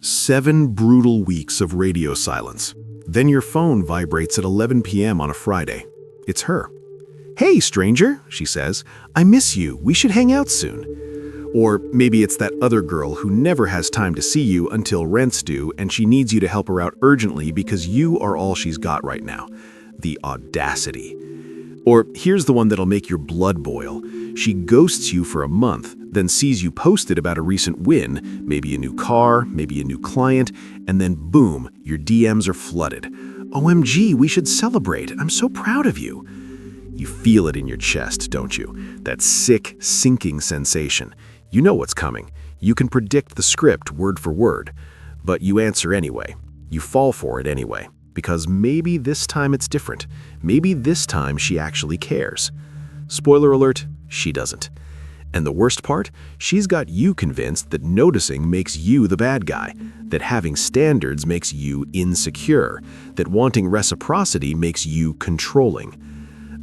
7 brutal weeks of radio silence. Then your phone vibrates at 11 p.m. on a Friday. It's her. "Hey, stranger," she says. "I miss you. We should hang out soon." Or maybe it's that other girl who never has time to see you until rent's due and she needs you to help her out urgently because you are all she's got right now. The audacity. Or here's the one that'll make your blood boil. She ghosts you for a month, then sees you posted about a recent win, maybe a new car, maybe a new client, and then boom, your DMs are flooded. "OMG, we should celebrate. I'm so proud of you." You feel it in your chest, don't you? That sick, sinking sensation. You know what's coming. You can predict the script word for word. But you answer anyway. You fall for it anyway. Because maybe this time it's different. Maybe this time she actually cares. Spoiler alert, she doesn't. And the worst part, she's got you convinced that noticing makes you the bad guy, that having standards makes you insecure, that wanting reciprocity makes you controlling.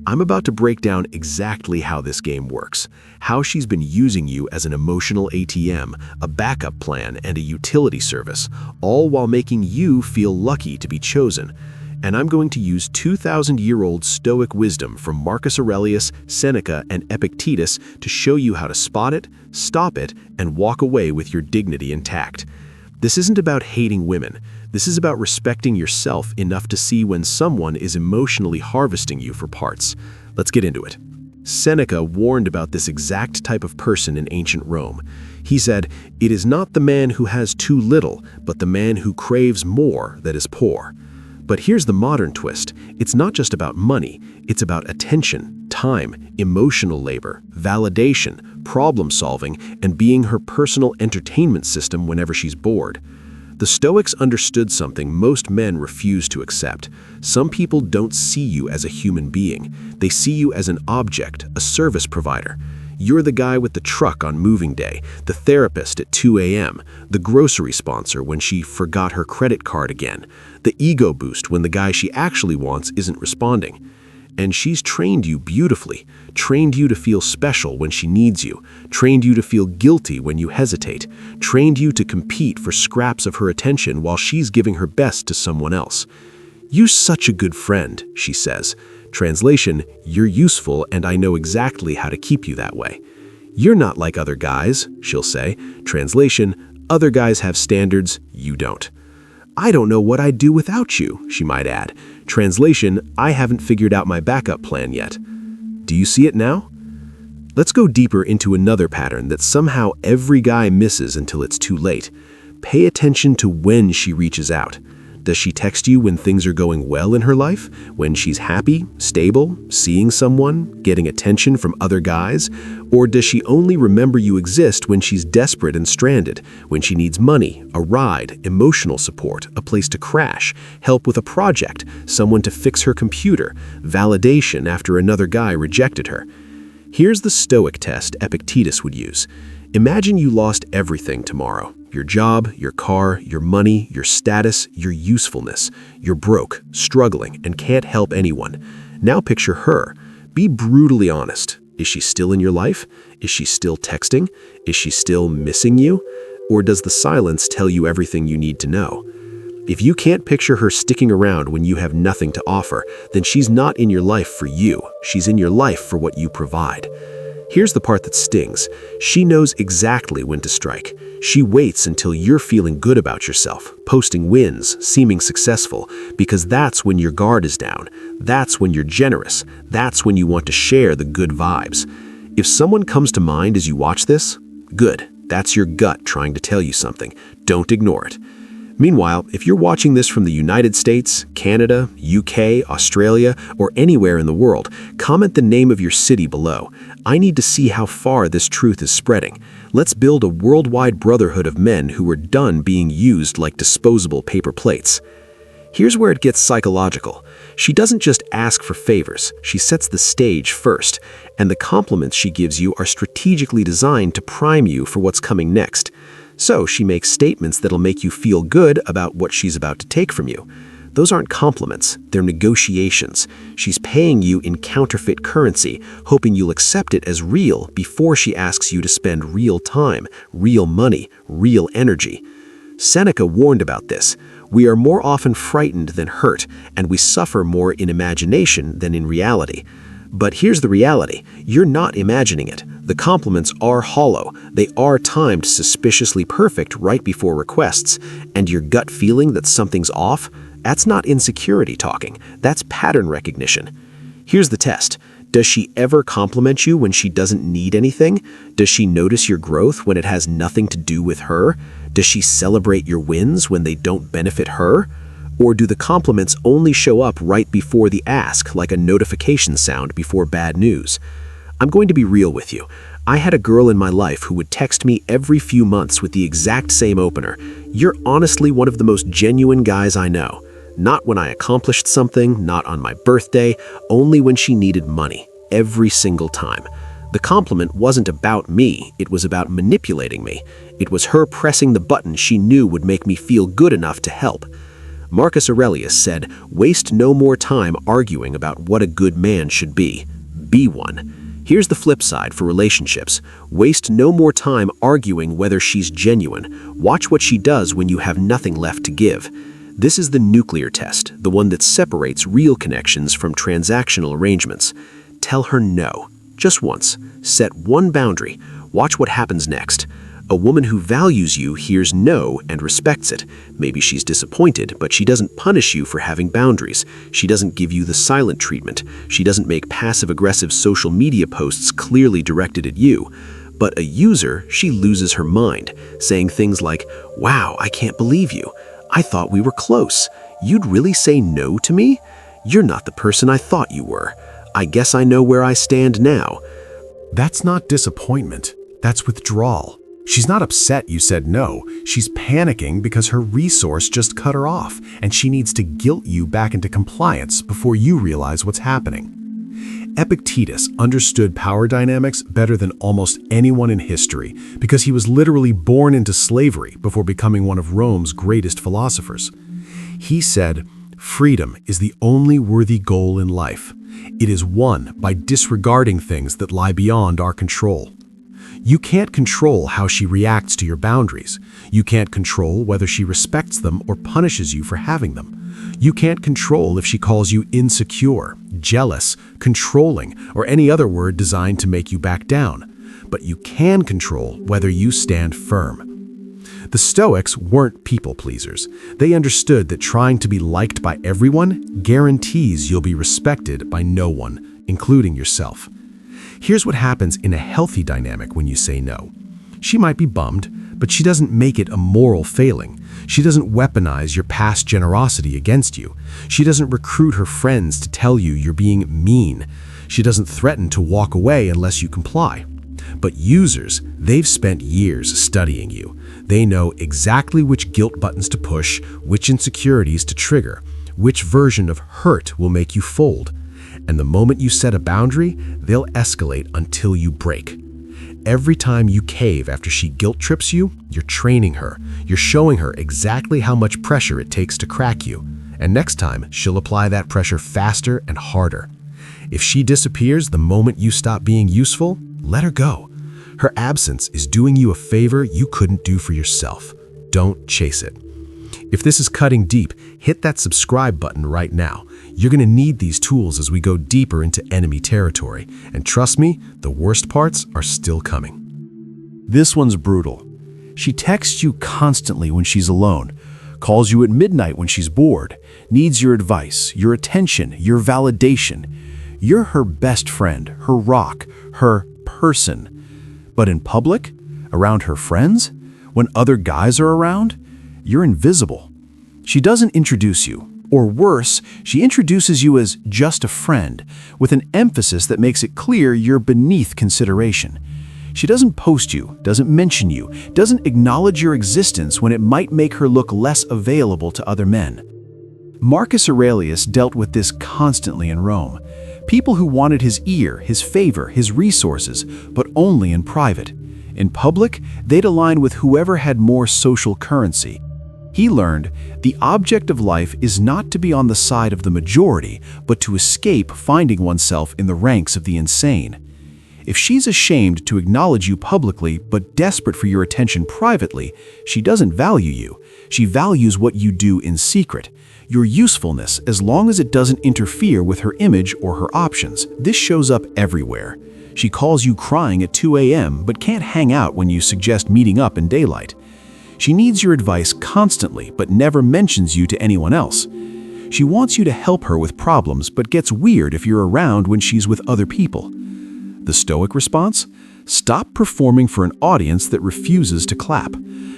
I'm about to break down exactly how this game works, how she's been using you as an emotional ATM, a backup plan, and a utility service, all while making you feel lucky to be chosen. And I'm going to use 2,000-year-old Stoic wisdom from Marcus Aurelius, Seneca, and Epictetus to show you how to spot it, stop it, and walk away with your dignity intact. This isn't about hating women. This is about respecting yourself enough to see when someone is emotionally harvesting you for parts. Let's get into it. Seneca warned about this exact type of person in ancient Rome. He said, "It is not the man who has too little, but the man who craves more that is poor." But here's the modern twist. It's not just about money. It's about attention, time, emotional labor, validation, problem solving, and being her personal entertainment system whenever she's bored. The Stoics understood something most men refuse to accept. Some people don't see you as a human being. They see you as an object, a service provider. You're the guy with the truck on moving day, the therapist at 2 a.m., the grocery sponsor when she forgot her credit card again, the ego boost when the guy she actually wants isn't responding. And she's trained you beautifully, trained you to feel special when she needs you, trained you to feel guilty when you hesitate, trained you to compete for scraps of her attention while she's giving her best to someone else. "You're such a good friend," she says. Translation, "You're useful and I know exactly how to keep you that way." "You're not like other guys," she'll say. Translation, "Other guys have standards, you don't." "I don't know what I'd do without you," she might add. Translation, "I haven't figured out my backup plan yet." Do you see it now? Let's go deeper into another pattern that somehow every guy misses until it's too late. Pay attention to when she reaches out. Does she text you when things are going well in her life? When she's happy, stable, seeing someone, getting attention from other guys? Or does she only remember you exist when she's desperate and stranded, when she needs money, a ride, emotional support, a place to crash, help with a project, someone to fix her computer, validation after another guy rejected her? Here's the Stoic test Epictetus would use. Imagine you lost everything tomorrow. Your job, your car, your money, your status, your usefulness. You're broke, struggling, and can't help anyone. Now picture her. Be brutally honest. Is she still in your life? Is she still texting? Is she still missing you? Or does the silence tell you everything you need to know? If you can't picture her sticking around when you have nothing to offer, then she's not in your life for you. She's in your life for what you provide. Here's the part that stings. She knows exactly when to strike. She waits until you're feeling good about yourself, posting wins, seeming successful, because that's when your guard is down. That's when you're generous. That's when you want to share the good vibes. If someone comes to mind as you watch this, good. That's your gut trying to tell you something. Don't ignore it. Meanwhile, if you're watching this from the United States, Canada, UK, Australia, or anywhere in the world, comment the name of your city below. I need to see how far this truth is spreading. Let's build a worldwide brotherhood of men who are done being used like disposable paper plates. Here's where it gets psychological. She doesn't just ask for favors, she sets the stage first, and the compliments she gives you are strategically designed to prime you for what's coming next. So she makes statements that'll make you feel good about what she's about to take from you. Those aren't compliments, they're negotiations. She's paying you in counterfeit currency, hoping you'll accept it as real before she asks you to spend real time, real money, real energy. Seneca warned about this. We are more often frightened than hurt, and we suffer more in imagination than in reality. But here's the reality. You're not imagining it. The compliments are hollow. They are timed suspiciously perfect right before requests. And your gut feeling that something's off, that's not insecurity talking. That's pattern recognition. Here's the test. Does she ever compliment you when she doesn't need anything? Does she notice your growth when it has nothing to do with her? Does she celebrate your wins when they don't benefit her? Or do the compliments only show up right before the ask, like a notification sound before bad news? I'm going to be real with you. I had a girl in my life who would text me every few months with the exact same opener. You're honestly one of the most genuine guys I know. Not when I accomplished something, not on my birthday, only when she needed money, every single time. The compliment wasn't about me, it was about manipulating me. It was her pressing the button she knew would make me feel good enough to help. Marcus Aurelius said, "Waste no more time arguing about what a good man should be. Be one." Here's the flip side for relationships. Waste no more time arguing whether she's genuine. Watch what she does when you have nothing left to give. This is the nuclear test, the one that separates real connections from transactional arrangements. Tell her no, just once. Set one boundary. Watch what happens next. A woman who values you hears no and respects it. Maybe she's disappointed, but she doesn't punish you for having boundaries. She doesn't give you the silent treatment. She doesn't make passive-aggressive social media posts clearly directed at you. But a user, she loses her mind, saying things like, "Wow, I can't believe you. I thought we were close. You'd really say no to me? You're not the person I thought you were. I guess I know where I stand now." That's not disappointment. That's withdrawal. She's not upset you said no. She's panicking because her resource just cut her off, and she needs to guilt you back into compliance before you realize what's happening. Epictetus understood power dynamics better than almost anyone in history because he was literally born into slavery before becoming one of Rome's greatest philosophers. He said, "Freedom is the only worthy goal in life. It is won by disregarding things that lie beyond our control." You can't control how she reacts to your boundaries. You can't control whether she respects them or punishes you for having them. You can't control if she calls you insecure, jealous, controlling, or any other word designed to make you back down. But you can control whether you stand firm. The Stoics weren't people pleasers. They understood that trying to be liked by everyone guarantees you'll be respected by no one, including yourself. Here's what happens in a healthy dynamic when you say no. She might be bummed, but she doesn't make it a moral failing. She doesn't weaponize your past generosity against you. She doesn't recruit her friends to tell you you're being mean. She doesn't threaten to walk away unless you comply. But users, they've spent years studying you. They know exactly which guilt buttons to push, which insecurities to trigger, which version of hurt will make you fold. And the moment you set a boundary, they'll escalate until you break. Every time you cave after she guilt trips you, you're training her. You're showing her exactly how much pressure it takes to crack you. And next time, she'll apply that pressure faster and harder. If she disappears the moment you stop being useful, let her go. Her absence is doing you a favor you couldn't do for yourself. Don't chase it. If this is cutting deep, hit that subscribe button right now. You're going to need these tools as we go deeper into enemy territory. And trust me, the worst parts are still coming. This one's brutal. She texts you constantly when she's alone, calls you at midnight when she's bored, needs your advice, your attention, your validation. You're her best friend, her rock, her person. But in public, around her friends, when other guys are around, you're invisible. She doesn't introduce you, or worse, she introduces you as just a friend, with an emphasis that makes it clear you're beneath consideration. She doesn't post you, doesn't mention you, doesn't acknowledge your existence when it might make her look less available to other men. Marcus Aurelius dealt with this constantly in Rome. People who wanted his ear, his favor, his resources, but only in private. In public, they'd align with whoever had more social currency. He learned the object of life is not to be on the side of the majority, but to escape finding oneself in the ranks of the insane. If she's ashamed to acknowledge you publicly but desperate for your attention privately, she doesn't value you. She values what you do in secret. Your usefulness, as long as it doesn't interfere with her image or her options. This shows up everywhere. She calls you crying at 2 a.m. but can't hang out when you suggest meeting up in daylight. She needs your advice constantly but never mentions you to anyone else. She wants you to help her with problems but gets weird if you're around when she's with other people. The Stoic response? Stop performing for an audience that refuses to clap.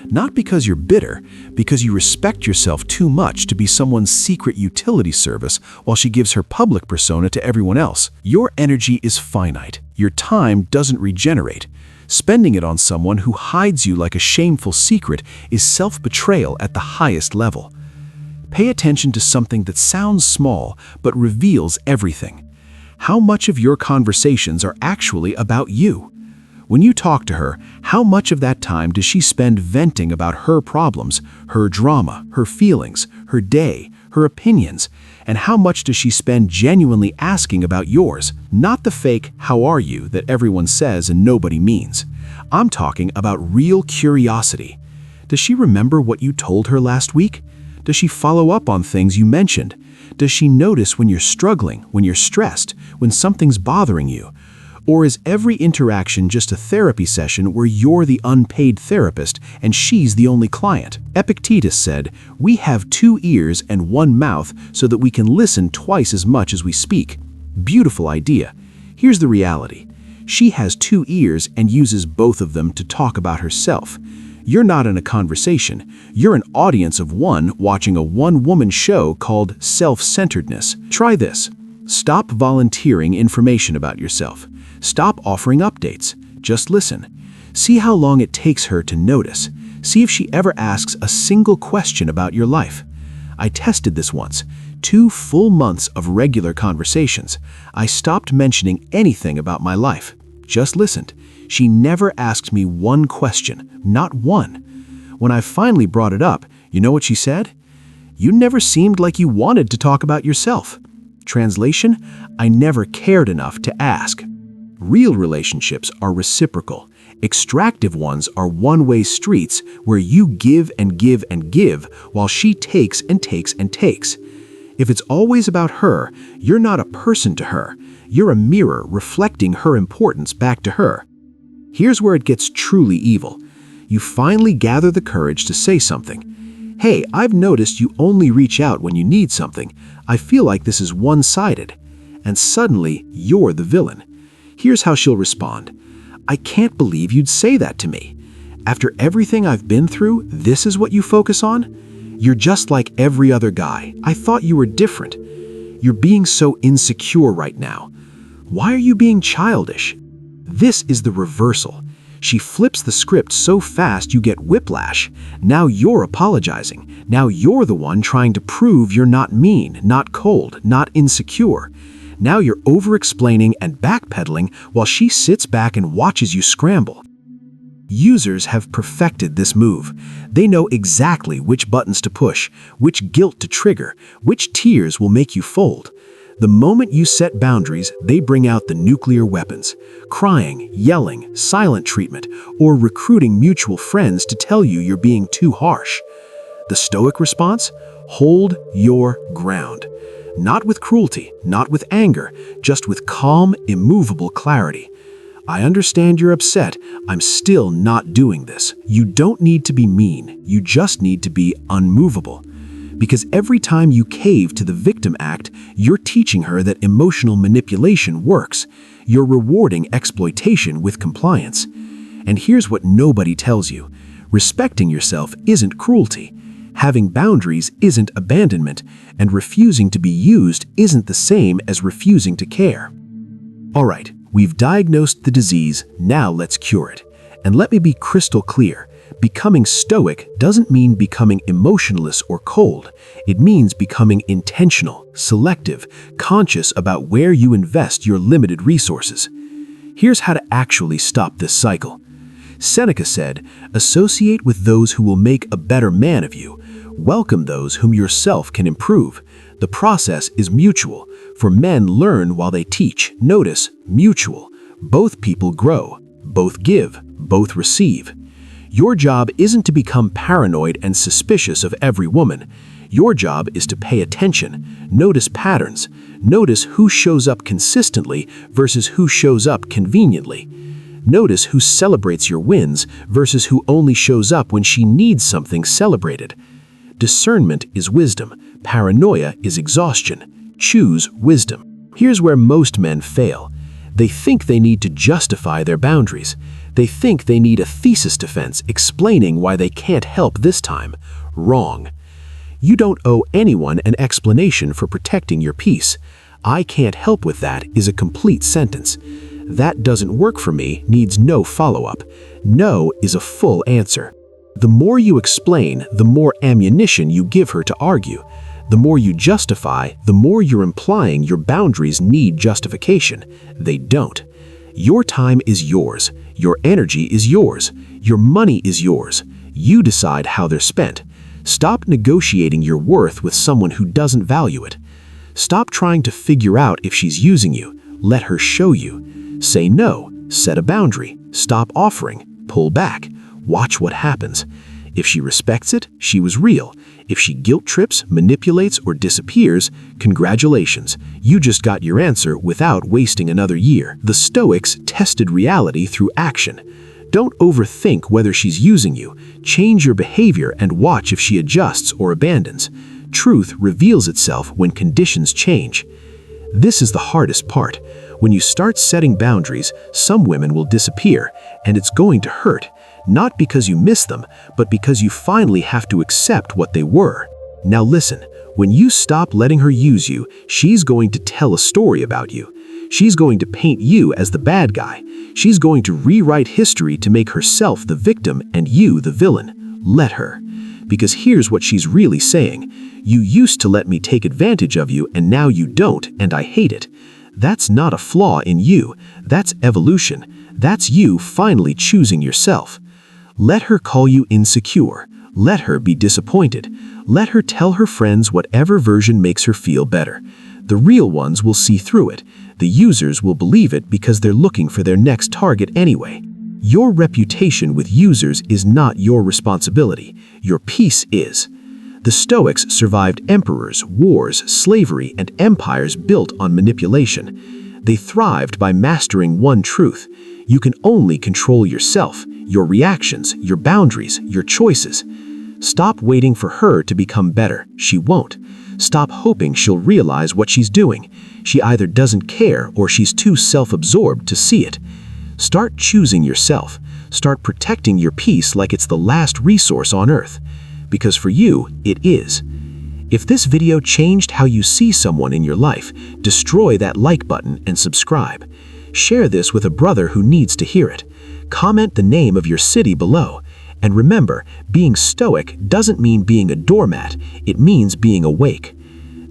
Not because you're bitter, because you respect yourself too much to be someone's secret utility service while she gives her public persona to everyone else. Your energy is finite. Your time doesn't regenerate. Spending it on someone who hides you like a shameful secret is self-betrayal at the highest level. Pay attention to something that sounds small but reveals everything. How much of your conversations are actually about you? When you talk to her, how much of that time does she spend venting about her problems, her drama, her feelings, her day, her opinions, and how much does she spend genuinely asking about yours? Not the fake "how are you" that everyone says and nobody means. I'm talking about real curiosity. Does she remember what you told her last week? Does she follow up on things you mentioned? Does she notice when you're struggling, when you're stressed, when something's bothering you? Or is every interaction just a therapy session where you're the unpaid therapist and she's the only client? Epictetus said, "We have 2 ears and 1 mouth so that we can listen twice as much as we speak." Beautiful idea. Here's the reality. She has 2 ears and uses both of them to talk about herself. You're not in a conversation. You're an audience of one watching a one-woman show called self-centeredness. Try this. Stop volunteering information about yourself. Stop offering updates. Just listen. See how long it takes her to notice. See if she ever asks a single question about your life. I tested this once. 2 full months of regular conversations. I stopped mentioning anything about my life. Just listened. She never asked me one question, not one. When I finally brought it up, you know what she said? "You never seemed like you wanted to talk about yourself." Translation, I never cared enough to ask. Real relationships are reciprocal. Extractive ones are one-way streets where you give and give and give while she takes and takes and takes. If it's always about her, you're not a person to her. You're a mirror reflecting her importance back to her. Here's where it gets truly evil. You finally gather the courage to say something. "Hey, I've noticed you only reach out when you need something. I feel like this is one-sided." And suddenly, you're the villain. Here's how she'll respond. "I can't believe you'd say that to me. After everything I've been through, this is what you focus on? You're just like every other guy. I thought you were different. You're being so insecure right now. Why are you being childish?" This is the reversal. She flips the script so fast you get whiplash. Now you're apologizing. Now you're the one trying to prove you're not mean, not cold, not insecure. Now you're over-explaining and backpedaling while she sits back and watches you scramble. Users have perfected this move. They know exactly which buttons to push, which guilt to trigger, which tears will make you fold. The moment you set boundaries, they bring out the nuclear weapons. Crying, yelling, silent treatment, or recruiting mutual friends to tell you you're being too harsh. The Stoic response? Hold your ground. Not with cruelty, not with anger, just with calm, immovable clarity. I understand you're upset. I'm still not doing this. You don't need to be mean. You just need to be unmovable. Because every time you cave to the victim act, you're teaching her that emotional manipulation works. You're rewarding exploitation with compliance. And here's what nobody tells you. Respecting yourself isn't cruelty. Having boundaries isn't abandonment, and refusing to be used isn't the same as refusing to care. All right, we've diagnosed the disease, now let's cure it. And let me be crystal clear. Becoming stoic doesn't mean becoming emotionless or cold. It means becoming intentional, selective, conscious about where you invest your limited resources. Here's how to actually stop this cycle. Seneca said, "Associate with those who will make a better man of you. Welcome those whom yourself can improve. The process is mutual, for men learn while they teach." Notice, mutual. Both people grow, both give, both receive. Your job isn't to become paranoid and suspicious of every woman. Your job is to pay attention, notice patterns, notice who shows up consistently versus who shows up conveniently. Notice who celebrates your wins versus who only shows up when she needs something celebrated. Discernment is wisdom. Paranoia is exhaustion. Choose wisdom. Here's where most men fail. They think they need to justify their boundaries. They think they need a thesis defense explaining why they can't help this time. Wrong. You don't owe anyone an explanation for protecting your peace. "I can't help with that" is a complete sentence. "That doesn't work for me" needs no follow-up. No is a full answer. The more you explain, the more ammunition you give her to argue. The more you justify, the more you're implying your boundaries need justification. They don't. Your time is yours. Your energy is yours. Your money is yours. You decide how they're spent. Stop negotiating your worth with someone who doesn't value it. Stop trying to figure out if she's using you. Let her show you. Say no. Set a boundary. Stop offering. Pull back. Watch what happens. If she respects it, she was real. If she guilt trips, manipulates, or disappears, congratulations. You just got your answer without wasting another year. The Stoics tested reality through action. Don't overthink whether she's using you. Change your behavior and watch if she adjusts or abandons. Truth reveals itself when conditions change. This is the hardest part. When you start setting boundaries, some women will disappear, and it's going to hurt. Not because you miss them, but because you finally have to accept what they were. Now listen, when you stop letting her use you, she's going to tell a story about you. She's going to paint you as the bad guy. She's going to rewrite history to make herself the victim and you the villain. Let her. Because here's what she's really saying. You used to let me take advantage of you, and now you don't, and I hate it. That's not a flaw in you. That's evolution. That's you finally choosing yourself. Let her call you insecure. Let her be disappointed. Let her tell her friends whatever version makes her feel better. The real ones will see through it. The users will believe it because they're looking for their next target anyway. Your reputation with users is not your responsibility. Your peace is. The Stoics survived emperors, wars, slavery, and empires built on manipulation. They thrived by mastering one truth. You can only control yourself, your reactions, your boundaries, your choices. Stop waiting for her to become better. She won't. Stop hoping she'll realize what she's doing. She either doesn't care or she's too self-absorbed to see it. Start choosing yourself. Start protecting your peace like it's the last resource on earth. Because for you, it is. If this video changed how you see someone in your life, destroy that like button and subscribe. Share this with a brother who needs to hear it. Comment the name of your city below. And remember, being stoic doesn't mean being a doormat, it means being awake.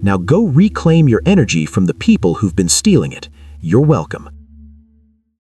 Now go reclaim your energy from the people who've been stealing it. You're welcome.